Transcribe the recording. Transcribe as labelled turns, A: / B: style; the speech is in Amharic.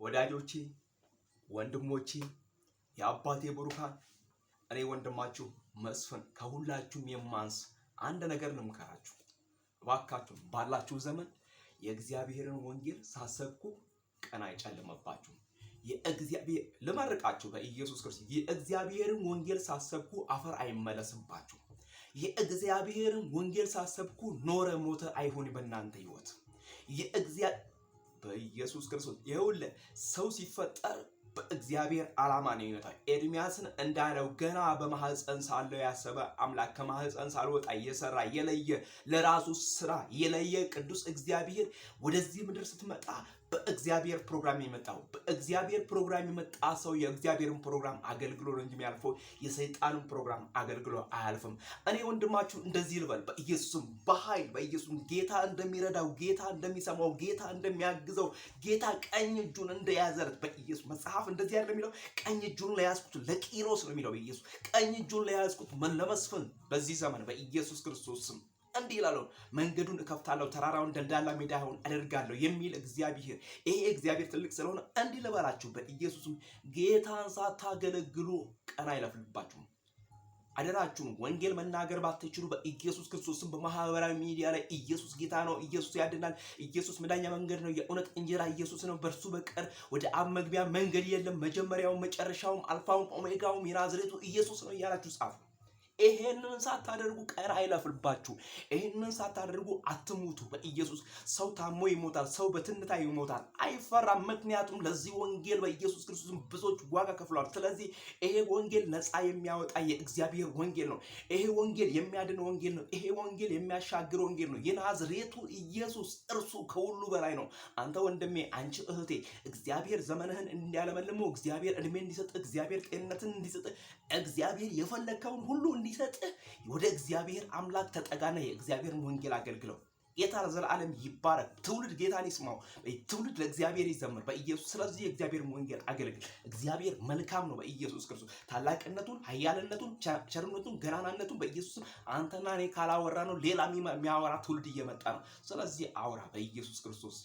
A: ወዳጆቼ ወንድሞቼ የአባቴ ብሩካን እኔ ወንድማችሁ መስፍን ከሁላችሁም የማንስ አንድ ነገር ነው የምከራችሁ። እባካችሁ ባላችሁ ዘመን የእግዚአብሔርን ወንጌል ሳሰብኩ ቀን አይጨልምባችሁ። የእግዚአብሔር ለማረቃችሁ በኢየሱስ ክርስቶስ የእግዚአብሔርን ወንጌል ሳሰብኩ አፈር አይመለስባችሁ። የእግዚአብሔርን ወንጌል ሳሰብኩ ኖረ ሞተ አይሆን በእናንተ ህይወት በኢየሱስ ክርስቶስ ይኸውልህ ሰው ሲፈጠር በእግዚአብሔር ዓላማ ነው የሚመጣው። ኤርሚያስን እንዳለው ገና በማህፀን ሳለው ያሰበ አምላክ ከማህፀን ሳልወጣ የሰራ የለየ ለራሱ ስራ የለየ ቅዱስ እግዚአብሔር ወደዚህ ምድር ስትመጣ በእግዚአብሔር ፕሮግራም የመጣው በእግዚአብሔር ፕሮግራም የመጣ ሰው የእግዚአብሔርን ፕሮግራም አገልግሎ ነው እንጂ የሚያልፈው የሰይጣንን ፕሮግራም አገልግሎ አያልፍም። እኔ ወንድማችሁ እንደዚህ ልበል፣ በኢየሱስም በኃይል በኢየሱስም ጌታ እንደሚረዳው ጌታ እንደሚሰማው ጌታ እንደሚያግዘው ጌታ ቀኝ እጁን እንደያዘለት በኢየሱስ መጽሐፍ እንደዚህ ያለ የሚለው ቀኝ እጁን ለያዝኩት ለቂሮስ ነው የሚለው። በኢየሱስ ቀኝ እጁን ለያዝኩት ለመስፍን በዚህ ዘመን በኢየሱስ ክርስቶስ ስም እንዲህ ይላለው፣ መንገዱን እከፍታለሁ ተራራውን ደልዳላ ሜዳ አደርጋለሁ የሚል እግዚአብሔር። ይሄ እግዚአብሔር ትልቅ ስለሆነ እንዲህ ልበላችሁ በኢየሱስም ጌታን ሳታገለግሉ ቀን አይለፍልባችሁም። አደራችሁን ወንጌል መናገር ባትችሉ በኢየሱስ ክርስቶስም በማህበራዊ ሚዲያ ላይ ኢየሱስ ጌታ ነው፣ ኢየሱስ ያድናል፣ ኢየሱስ መዳኛ መንገድ ነው፣ የእውነት እንጀራ ኢየሱስ ነው፣ በእርሱ በቀር ወደ አብ መግቢያ መንገድ የለም፣ መጀመሪያውም መጨረሻውም አልፋውም ኦሜጋውም የናዝሬቱ ኢየሱስ ነው እያላችሁ ጻፉ። ይሄንን ሳታደርጉ ቀን አይለፍልባችሁ። ይሄንን ሳታደርጉ አትሙቱ። በኢየሱስ ሰው ታሞ ይሞታል፣ ሰው በትንታ ይሞታል፣ አይፈራም። ምክንያቱም ለዚህ ወንጌል በኢየሱስ ክርስቶስ ብዙዎች ዋጋ ከፍለዋል። ስለዚህ ይሄ ወንጌል ነፃ የሚያወጣ የእግዚአብሔር ወንጌል ነው። ይሄ ወንጌል የሚያድን ወንጌል ነው። ይሄ ወንጌል የሚያሻግር ወንጌል ነው። የናዝሬቱ ኢየሱስ እርሱ ከሁሉ በላይ ነው። አንተ ወንድሜ፣ አንቺ እህቴ፣ እግዚአብሔር ዘመንህን እንዲያለመልመው፣ እግዚአብሔር እድሜ እንዲሰጥ፣ እግዚአብሔር ጤንነትን እንዲሰጥ፣ እግዚአብሔር የፈለከውን ሁሉ እንዲሰጥህ ወደ እግዚአብሔር አምላክ ተጠጋና የእግዚአብሔርን ወንጌል አገልግለው። ጌታ ለዘላለም ይባረክ። ትውልድ ጌታን ይስማው። ትውልድ ለእግዚአብሔር ይዘምር በኢየሱስ። ስለዚህ የእግዚአብሔርን ወንጌል አገልግል። እግዚአብሔር መልካም ነው በኢየሱስ ክርስቶስ። ታላቅነቱን፣ ኃያልነቱን፣ ቸርነቱን፣ ገናናነቱን በኢየሱስ አንተና እኔ ካላወራ ነው ሌላ የሚያወራ ትውልድ እየመጣ ነው። ስለዚህ አውራ በኢየሱስ ክርስቶስ።